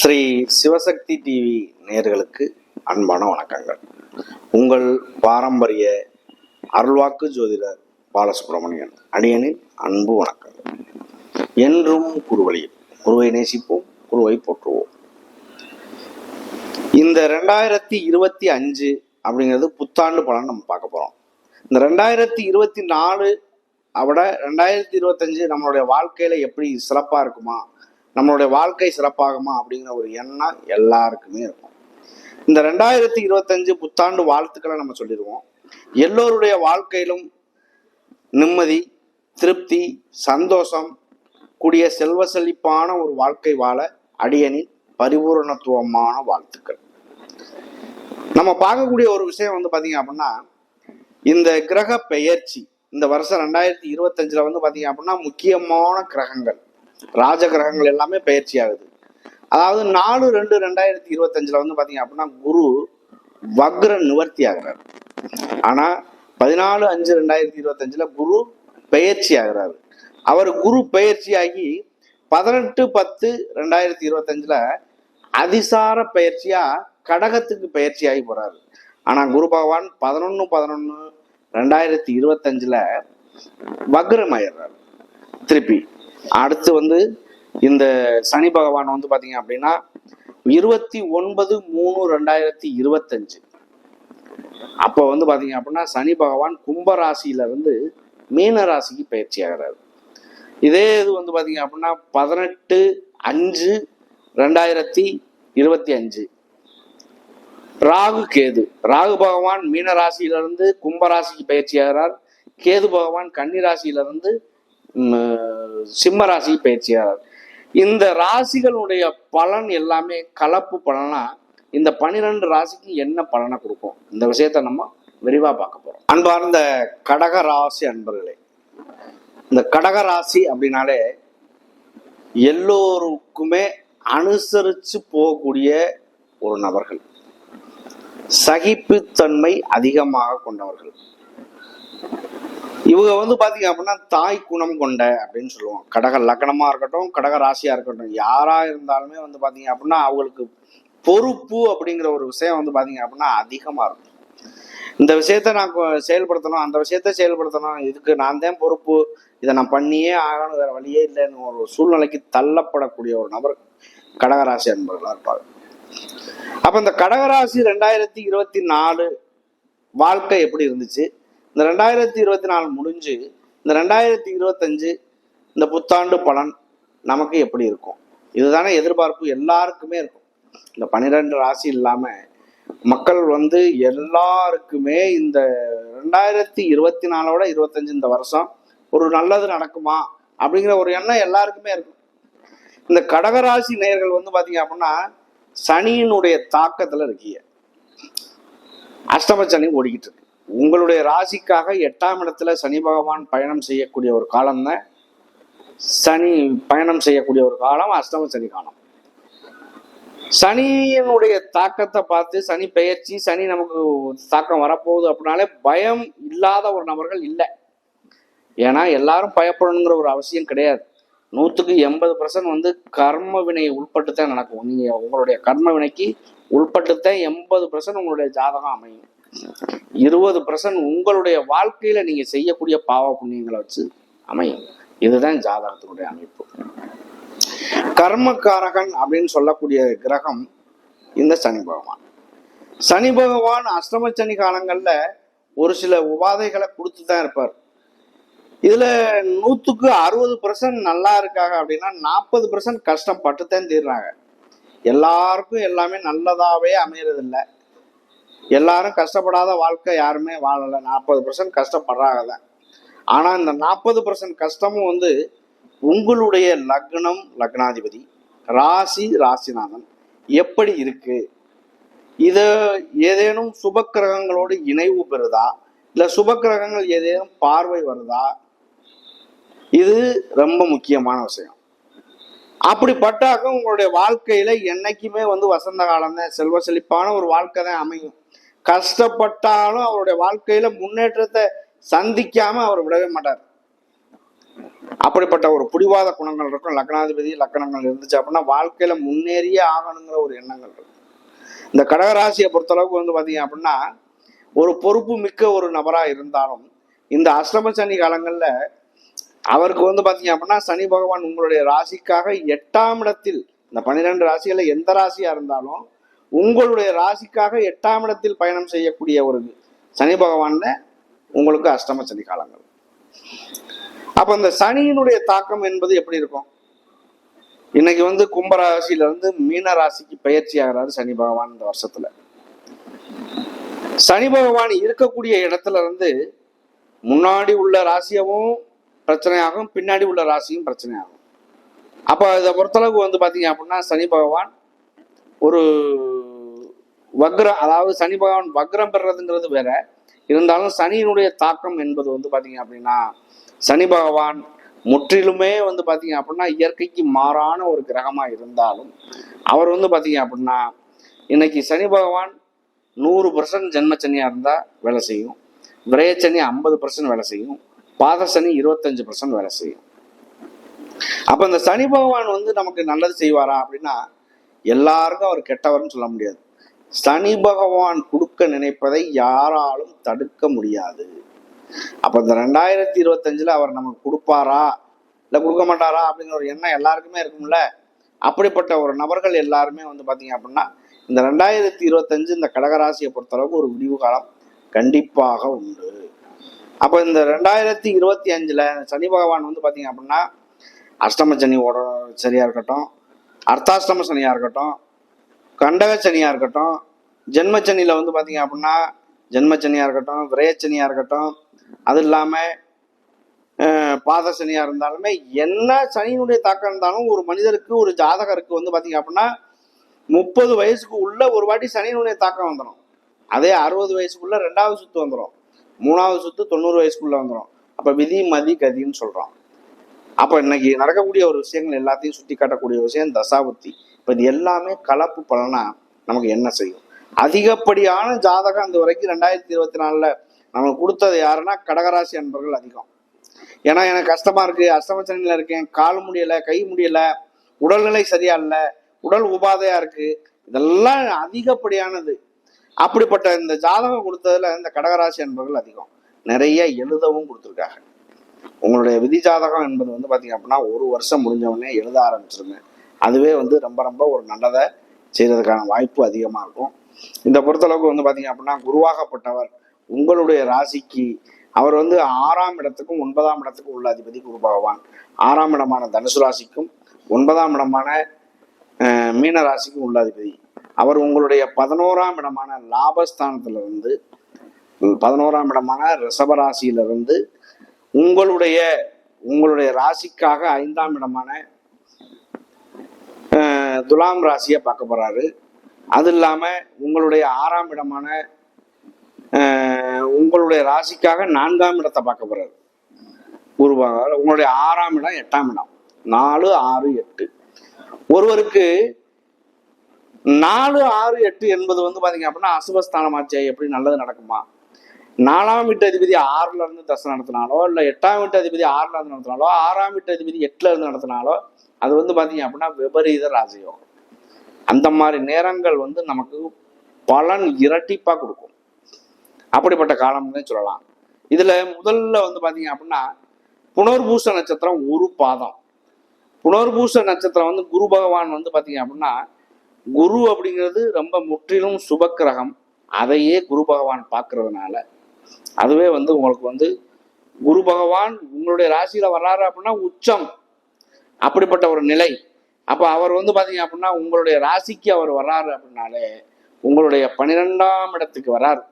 Sri Sivasakthi TV நேயர்களுக்கு அன்பான வணக்கங்கள். உங்கள் பாரம்பரிய அருள்வாக்கு ஜோதிடர் பாலசுப்ரமணியன் அடியனின் அன்பு வணக்கங்கள். என்றும் குருவழியில் குருவை நேசிப்போம், குருவை போற்றுவோம். இந்த 2025 அப்படிங்கிறது புத்தாண்டு பலன் நம்ம பார்க்க போறோம். இந்த 2024 விட 2025 நம்மளுடைய வாழ்க்கையில எப்படி சிறப்பா இருக்குமா, நம்மளுடைய வாழ்க்கை சிறப்பாகுமா அப்படிங்கிற ஒரு எண்ணம் எல்லாருக்குமே இருக்கும். இந்த 2025 புத்தாண்டு வாழ்த்துக்களை நம்ம சொல்லிடுவோம். எல்லோருடைய வாழ்க்கையிலும் நிம்மதி, திருப்தி, சந்தோஷம் கூடிய செல்வ செழிப்பான ஒரு வாழ்க்கை வாழ அடியனின் பரிபூரணத்துவமான வாழ்த்துக்கள். நம்ம பார்க்கக்கூடிய ஒரு விஷயம் பாத்தீங்க அப்படின்னா, இந்த கிரக பெயர்ச்சி இந்த வருஷம் 2025 பாத்தீங்க அப்படின்னா முக்கியமான கிரகங்கள், ராஜ கிரகங்கள் எல்லாமே பயிற்சி ஆகுது. அதாவது 4/2/2025 பாத்தீங்க அப்படின்னா குரு வக்ர நிவர்த்தி ஆகிறார். ஆனா 14/5/2025 குரு பெயர்ச்சி ஆகிறாரு. அவர் குரு பெயர்ச்சி ஆகி 18/10/2025 அதிசார பயிற்சியா கடகத்துக்கு பயிற்சி ஆகி போறாரு. ஆனா குரு பகவான் 11/11/2025 வக்ரம் ஆயிடுறாரு. திருப்பி அடுத்து இந்த சனி பகவான் பாத்தீங்க அப்படின்னா 29/3/2025 அப்போ பாத்தீங்க அப்படின்னா சனி பகவான் கும்பராசியில மீன ராசிக்கு பயிற்சி ஆகிறாரு. இதே இது பாத்தீங்க அப்படின்னா 18/5/2025 ராகு கேது. ராகு பகவான் மீன ராசியிலிருந்து கும்பராசிக்கு பயிற்சி ஆகிறார். கேது பகவான் கன்னி ராசியிலிருந்து சிம்ம ராசி பயிற்சியாளர். இந்த ராசிகளுடைய பலன் எல்லாமே கலப்பு பலனா இந்த 12 ராசிக்கு என்ன பலனை கொடுக்கும், இந்த விஷயத்த நம்ம விரிவா பார்க்க போறோம். அன்பார்ந்த கடக ராசி அன்பர்களே, இந்த கடக ராசி அப்படின்னாலே எல்லோருக்குமே அனுசரிச்சு போகக்கூடிய ஒரு நபர்கள், சகிப்புத்தன்மை அதிகமாக கொண்டவர்கள். இவங்க பாத்தீங்க அப்படின்னா தாய் குணம் கொண்ட அப்படின்னு சொல்லுவோம். கடக லக்னமா இருக்கட்டும், கடக ராசியா இருக்கட்டும், யாரா இருந்தாலுமே பாத்தீங்க அப்படின்னா அவங்களுக்கு பொறுப்பு அப்படிங்கிற ஒரு விஷயம் பாத்தீங்க அப்படின்னா அதிகமா இருக்கும். இந்த விஷயத்த நான் செயல்படுத்தணும், அந்த விஷயத்த செயல்படுத்தணும், இதுக்கு நான் தான் பொறுப்பு, இதை நான் பண்ணியே ஆகணும், வேற வழியே இல்லைன்னு ஒரு சூழ்நிலைக்கு தள்ளப்படக்கூடிய ஒரு நபர் கடகராசி அன்பர்களா இருப்பாங்க. அப்ப இந்த கடகராசி 2024 வாழ்க்கை எப்படி இருந்துச்சு, இந்த 2024 முடிஞ்சு இந்த 2025 இந்த புத்தாண்டு பலன் நமக்கு எப்படி இருக்கும், இதுதானே எதிர்பார்ப்பு எல்லாருக்குமே இருக்கும். இந்த 12 ராசி இல்லாம மக்கள் எல்லாருக்குமே இந்த 2024 25 இந்த வருஷம் ஒரு நல்லது நடக்குமா அப்படிங்கிற ஒரு எண்ணம் எல்லாருக்குமே இருக்கும். இந்த கடகராசி நேயர்கள் பாத்தீங்க அப்படின்னா சனியினுடைய தாக்கத்துல இருக்கீங்க. அஷ்டம சனி ஓடிக்கிட்டு இருக்கு. உங்களுடைய ராசிக்காக 8ஆம் இடத்துல சனி பகவான் பயணம் செய்யக்கூடிய ஒரு காலம் தான் அஷ்டம சனி காலம். சனியினுடைய தாக்கத்தை பார்த்து சனி பெயர்ச்சி, சனி நமக்கு தாக்கம் வரப்போகுது அப்படின்னாலே பயம் இல்லாத ஒரு நபர்கள் இல்லை. ஏன்னா எல்லாரும் பயப்படணுங்கிற ஒரு அவசியம் கிடையாது. 100% கர்ம வினை உள்பட்டுத்தான் நடக்கும். நீங்க உங்களுடைய கர்ம வினைக்கு உள்பட்டுத்தான் 80% உங்களுடைய ஜாதகம் அமையும். 20% உங்களுடைய வாழ்க்கையில நீங்க செய்யக்கூடிய பாவ புண்ணியங்களை வச்சு அமையும். இதுதான் ஜாதகத்தினுடைய அமைப்பு. கர்மக்காரகன் அப்படின்னு சொல்லக்கூடிய கிரகம் இந்த சனி பகவான். சனி பகவான் அஷ்டம சனி காலங்கள்ல ஒரு சில உபாதைகளை கொடுத்துதான் இருப்பார். இதுல 100% நல்லா இருக்காங்க அப்படின்னா 40% கஷ்டப்பட்டுத்தான் தீர்றாங்க. எல்லாருக்கும் எல்லாமே நல்லதாவே அமையறது இல்லை. எல்லாரும் கஷ்டப்படாத வாழ்க்கை யாருமே வாழல. 40% கஷ்டப்படுறாங்க தான். ஆனா இந்த 40% கஷ்டமும் உங்களுடைய லக்னம், லக்னாதிபதி, ராசி, ராசிநாதன் எப்படி இருக்கு, இத ஏதேனும் சுப கிரகங்களோடு இணைவு பெறுதா, இல்ல சுப கிரகங்கள் ஏதேனும் பார்வை வருதா, இது ரொம்ப முக்கியமான விஷயம். அப்படிப்பட்டாக்க உங்களுடைய வாழ்க்கையில என்னைக்குமே வசந்த காலம் தான், செல்வ செழிப்பான ஒரு வாழ்க்கை தான் அமையும். கஷ்டப்பட்டாலும் அவருடைய வாழ்க்கையில முன்னேற்றத்தை சந்திக்காம அவர் விடவே மாட்டார். அப்படிப்பட்ட ஒரு பிடிவாத குணங்கள் இருக்கும். லக்னாதிபதி லக்கணங்கள் இருந்துச்சு அப்படின்னா வாழ்க்கையில முன்னேறியே ஆகணுங்கிற ஒரு எண்ணங்கள் இருக்கும். இந்த கடகராசியை பொறுத்தளவுக்கு வந்து பாத்தீங்க அப்படின்னா ஒரு பொறுப்பு மிக்க ஒரு நபரா இருந்தாலும் இந்த அஷ்டம சனி காலங்கள்ல அவருக்கு வந்து பாத்தீங்க அப்படின்னா சனி பகவான் உங்களுடைய ராசிக்காக 8ஆம் இடத்தில், இந்த 12 ராசிகள்ல எந்த ராசியா இருந்தாலும் உங்களுடைய ராசிக்காக 8ஆம் இடத்தில் பயணம் செய்யக்கூடிய ஒரு சனி பகவான் உங்களுக்கு அஷ்டம சனி காலங்கள். அப்ப இந்த சனியினுடைய தாக்கம் என்பது எப்படி இருக்கும்? இன்னைக்கு வந்து கும்பராசியில இருந்து மீன ராசிக்கு பயிற்சி ஆகிறாரு சனி பகவான். இந்த வருஷத்துல சனி பகவான் இருக்கக்கூடிய இடத்துல இருந்து முன்னாடி உள்ள ராசியவும் பிரச்சனையாகும், பின்னாடி உள்ள ராசியும் பிரச்சனையாகும். அப்ப இதை பொறுத்தளவுக்கு வந்து பாத்தீங்க அப்படின்னா சனி பகவான் ஒரு வக்ரம், அதாவது சனி பகவான் வக்ரம் பெறதுங்கிறது வேற. இருந்தாலும் சனியினுடைய தாக்கம் என்பது வந்து பாத்தீங்க அப்படின்னா சனி பகவான் முற்றிலுமே வந்து பாத்தீங்க அப்படின்னா இயற்கைக்கு மாறான ஒரு கிரகமா இருந்தாலும் அவர் வந்து பாத்தீங்க அப்படின்னா இன்னைக்கு சனி பகவான் 100% ஜென்மச்சனியா இருந்தா வேலை செய்யும், விரயச்சனி 50% வேலை செய்யும், பாத சனி 25% வேலை செய்யும். அப்ப இந்த சனி பகவான் வந்து நமக்கு நல்லது செய்வாரா அப்படின்னா எல்லாருக்கும் அவர் கெட்டவர்னு சொல்ல முடியாது. சனி பகவான் கொடுக்க நினைப்பதை யாராலும் தடுக்க முடியாது. அப்ப இந்த 2025 அவர் நமக்கு கொடுப்பாரா இல்ல கொடுக்க மாட்டாரா அப்படிங்கிற ஒரு எண்ணம் எல்லாருக்குமே இருக்கும்ல. அப்படிப்பட்ட ஒரு நபர்கள் எல்லாருமே வந்து பாத்தீங்க அப்படின்னா இந்த 2025 இந்த கடகராசியை பொறுத்தளவுக்கு ஒரு விடிவு காலம் கண்டிப்பாக உண்டு. அப்ப இந்த 2025 சனி பகவான் வந்து பாத்தீங்க அப்படின்னா அஷ்டம சனியோட சரியா இருக்கட்டும், அர்த்தாஷ்டம சனியா இருக்கட்டும், கண்டக சனியா இருக்கட்டும், ஜென்மச்சனியில வந்து பாத்தீங்க அப்படின்னா ஜென்மச்சனியா இருக்கட்டும், விரயச்சனியா இருக்கட்டும், அது இல்லாம பாத சனியா இருந்தாலுமே என்ன சனியினுடைய தாக்கம் இருந்தாலும் ஒரு மனிதருக்கு ஒரு ஜாதகருக்கு வந்து பாத்தீங்க அப்படின்னா 30 வயசுக்கு உள்ள ஒரு வாட்டி சனியினுடைய தாக்கம் வந்துடும். அதே 60 வயசுக்குள்ள 2வது சுத்து வந்துடும், 3வது சுத்து 90 வயசுக்குள்ள வந்துடும். அப்ப விதி மதி கதின்னு சொல்றோம். அப்ப இன்னைக்கு நடக்கக்கூடிய ஒரு விஷயங்கள் எல்லாத்தையும் சுட்டி காட்டக்கூடிய விஷயம் தசாபுத்தி. இப்ப இது எல்லாமே கலப்பு பலனா நமக்கு என்ன செய்யும்? அதிகப்படியான ஜாதகம் இந்த வரைக்கும் 2024 நமக்கு கொடுத்தது யாருன்னா கடகராசி அன்பர்கள் அதிகம். ஏன்னா எனக்கு கஷ்டமா இருக்கு, அஷ்டமச்சனில இருக்கேன், கால் முடியல, கை முடியல, உடல்நிலை சரியா இல்லை, உடல் உபாதையா இருக்கு, இதெல்லாம் அதிகப்படியானது. அப்படிப்பட்ட இந்த ஜாதகம் கொடுத்ததுல இந்த கடகராசி அன்பர்கள் அதிகம். நிறைய எழுதவும் கொடுத்துருக்காங்க. உங்களுடைய விதி ஜாதகம் என்பது வந்து பாத்தீங்க அப்படின்னா 1 வருஷம் முடிஞ்ச உடனே எழுத ஆரம்பிச்சிருங்க. அதுவே வந்து ரொம்ப ரொம்ப ஒரு நல்லதை செய்யறதுக்கான வாய்ப்பு அதிகமா இருக்கும். இந்த பொறுத்தளவுக்கு வந்து பாத்தீங்க அப்படின்னா குருவாகப்பட்டவர் உங்களுடைய ராசிக்கு அவர் வந்து 6ஆம் இடத்துக்கும் 9ஆம் இடத்துக்கும் உள்ள அதிபதி குரு பகவான். 6ஆம் இடமான தனுசு ராசிக்கும் 9ஆம் இடமான மீன ராசிக்கும் உள்ள அதிபதி. அவர் உங்களுடைய 11ஆம் இடமான லாபஸ்தானத்துல இருந்து 11ஆம் இடமான ரிஷபராசியிலிருந்து உங்களுடைய ராசிக்காக 5ஆம் இடமான துலாம் ராசியை பார்க்க போறாரு. அது இல்லாம உங்களுடைய 6ஆம் இடமான உங்களுடைய ராசிக்காக 4ஆம் இடத்தை பார்க்க போறாரு குருவாக. உங்களுடைய 6ஆம் இடம் 8ஆம் இடம், 4, 6, 8. ஒருவருக்கு 4, 6, 8 என்பது வந்து பாத்தீங்க அப்படின்னா அசுபஸ்தானமாச்சே, எப்படி நல்லது நடக்குமா? 4ஆம் வீட்டு அதிபதி 6ல இருந்து தசை நடத்தினாலோ, இல்ல 8ஆம் வீட்டு அதிபதி 6ல இருந்து நடத்தினாலோ, 6ஆம் வீட்டு அதிபதி 8ல இருந்து நடத்தினாலோ அது வந்து பாத்தீங்க அப்படின்னா விபரீத ராஜயோகம். அந்த மாதிரி நேரங்கள் வந்து நமக்கு பலன் இரட்டிப்பா கொடுக்கும். அப்படிப்பட்ட காலம்னு சொல்லலாம். இதுல முதல்ல வந்து பாத்தீங்க அப்படின்னா புனர்பூச நட்சத்திரம் ஒரு பாதம். புனர்பூச நட்சத்திரம் வந்து குரு பகவான் வந்து பாத்தீங்க அப்படின்னா குரு அப்படிங்கிறது ரொம்ப முற்றிலும் சுப கிரகம். அதையே குரு பகவான் பார்க்கறதுனால அதுவே வந்து உங்களுக்கு வந்து குரு பகவான் உங்களுடைய ராசியில வர்றாரு அப்படின்னா உச்சம், அப்படிப்பட்ட ஒரு நிலை. அப்ப அவர் வந்து பாத்தீங்க அப்படின்னா உங்களுடைய ராசிக்கு அவர் வர்றாரு அப்படின்னாலே உங்களுடைய 12ஆம் இடத்துக்கு வர்றாரு.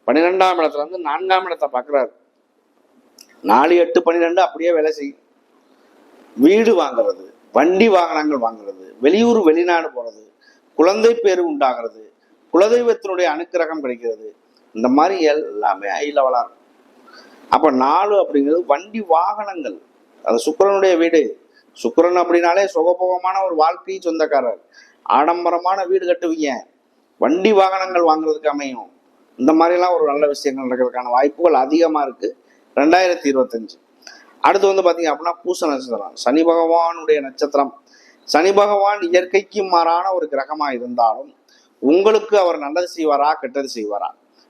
12ஆம் இடத்துல இருந்து 4ஆம் இடத்தை பார்க்குறாரு. 4, 8, 12 அப்படியே வேலை செய்யும். வீடு வாங்குறது, வண்டி வாகனங்கள் வாங்குறது, வெளியூர் வெளிநாடு போறது, குழந்தை பேரு உண்டாகிறது, குலதெய்வத்தினுடைய அனுக்கிரகம் கிடைக்கிறது, இந்த மாதிரி எல்லாமே ஹை லெவலா இருக்கும். அப்ப 4 அப்படிங்கிறது வண்டி வாகனங்கள். அது சுக்கிரனுடைய வீடு. சுக்கிரன் அப்படின்னாலே சுகபோகமான ஒரு வாழ்க்கை சொந்தக்காரர். ஆடம்பரமான வீடு கட்டுவீங்க, வண்டி வாகனங்கள் வாங்குறதுக்கு அமையும். இந்த மாதிரிலாம் ஒரு நல்ல விஷயங்கள் நடக்கிறதுக்கான வாய்ப்புகள் அதிகமா இருக்கு 2025. அடுத்து வந்து பார்த்தீங்க அப்படின்னா பூச நட்சத்திரம், சனி பகவானுடைய நட்சத்திரம். சனி பகவான் இயற்கைக்கு மாறான ஒரு கிரகமாக இருந்தாலும் உங்களுக்கு அவர் நல்லது செய்வாரா கெட்டது செய்வாரா?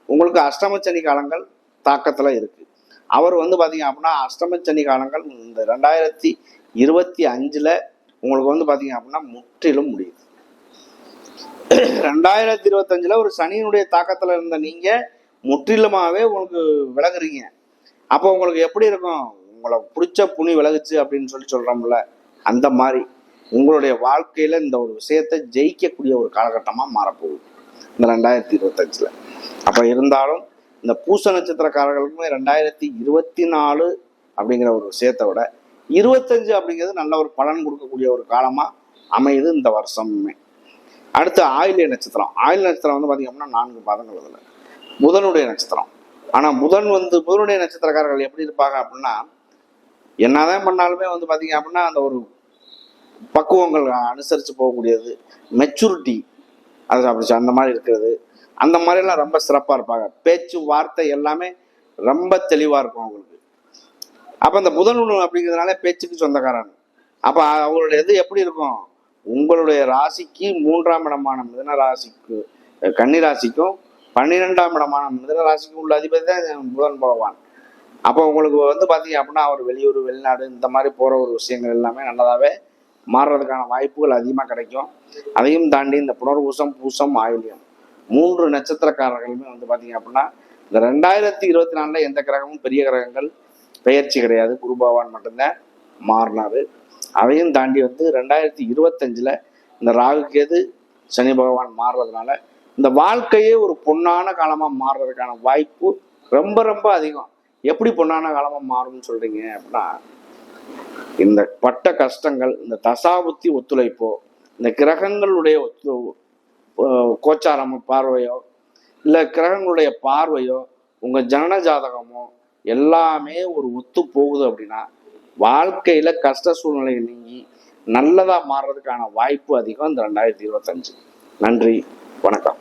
உங்களுக்கு அஷ்டமச்சனி காலங்கள் தாக்கத்தில் இருக்கு. அவர் வந்து பார்த்தீங்க அப்படின்னா அஷ்டமச்சனி காலங்கள் இந்த 2025 உங்களுக்கு வந்து பார்த்தீங்க அப்படின்னா முற்றிலும் முடியுது. 2025 ஒரு சனியினுடைய தாக்கத்தில் இருந்த நீங்க முற்றிலுமாவே உங்களுக்கு விலகுறீங்க. அப்போ உங்களுக்கு எப்படி இருக்கும்? உங்களை பிடிச்ச புனி விலகுச்சு அப்படின்னு சொல்றோம்ல, அந்த மாதிரி உங்களுடைய வாழ்க்கையில இந்த ஒரு விஷயத்தை ஜெயிக்கக்கூடிய ஒரு காலகட்டமாக மாறப்போகுது இந்த 2025. அப்போ இருந்தாலும் இந்த பூச நட்சத்திரக்காரர்களுக்குமே 2024 அப்படிங்கிற ஒரு விஷயத்தை விட 25 அப்படிங்கிறது நல்ல ஒரு பலன் கொடுக்கக்கூடிய ஒரு காலமாக அமையுது இந்த வருஷமுமே. அடுத்து ஆயில்ய நட்சத்திரம். ஆயில்ய நட்சத்திரம் வந்து பார்த்தீங்க அப்படின்னா 4 பாதங்கள் அதில் புதனுடைய நட்சத்திரம். ஆனால் புதனுடைய நட்சத்திரக்காரர்கள் எப்படி இருப்பாங்க அப்படின்னா, என்னதான் பண்ணாலுமே வந்து பார்த்தீங்க அப்படின்னா அந்த ஒரு பக்குவங்கள் அனுசரித்து போகக்கூடியது, மெச்சூரிட்டி அது அப்படி அந்த மாதிரி இருக்கிறது, அந்த மாதிரிலாம் ரொம்ப சிறப்பாக இருப்பாங்க. பேச்சு வார்த்தை எல்லாமே ரொம்ப தெளிவாக இருக்கும் அவங்களுக்கு. அப்போ இந்த புதன் அப்படிங்கிறதுனால பேச்சுக்கு சொந்தக்காரன். அப்போ அவங்களுடைய இது எப்படி இருக்கும்? உங்களுடைய ராசிக்கு 3ஆம் இடமான மிதுன ராசிக்கு, கன்னி ராசிக்கும் 12ஆம் இடமான மிதுன ராசிக்கும் உள்ள அதிபதி தான் புதன் பகவான். அப்போ உங்களுக்கு வந்து பார்த்தீங்க அப்படின்னா அவர் வெளியூர் வெளிநாடு இந்த மாதிரி போகிற ஒரு விஷயங்கள் எல்லாமே நல்லதாகவே மாறுறதுக்கான வாய்ப்புகள் அதிகமாக கிடைக்கும். அதையும் தாண்டி இந்த புனர்பூசம், பூசம், ஆயில்யம் 3 நட்சத்திரக்காரர்களுமே வந்து பார்த்தீங்க அப்படின்னா இந்த 2024 எந்த கிரகமும் பெரிய கிரகங்கள் பெயர்ச்சி கிடையாது. குரு பகவான் மட்டும்தான் மாறினாரு. அதையும் தாண்டி வந்து 2025 இந்த ராகு கேது சனி பகவான் மாறுறதுனால இந்த வாழ்க்கையே ஒரு பொன்னான காலமாக மாறுறதுக்கான வாய்ப்பு ரொம்ப ரொம்ப அதிகம். எப்படி பொன்னான காலமாக மாறும்னு சொல்றீங்க அப்படின்னா, இந்த பட்ட கஷ்டங்கள், இந்த தசாபுத்தி ஒத்துழைப்போ, இந்த கிரகங்களுடைய கோச்சாரம் பார்வையோ, இல்லை கிரகங்களுடைய பார்வையோ, உங்க ஜனன ஜாதகமோ எல்லாமே ஒரு ஒத்து போகுது அப்படின்னா வாழ்க்கையில கஷ்ட சூழ்நிலைகள் நீங்கி நல்லதா மாறுறதுக்கான வாய்ப்பு அதிகம் இந்த 2025. நன்றி, வணக்கம்.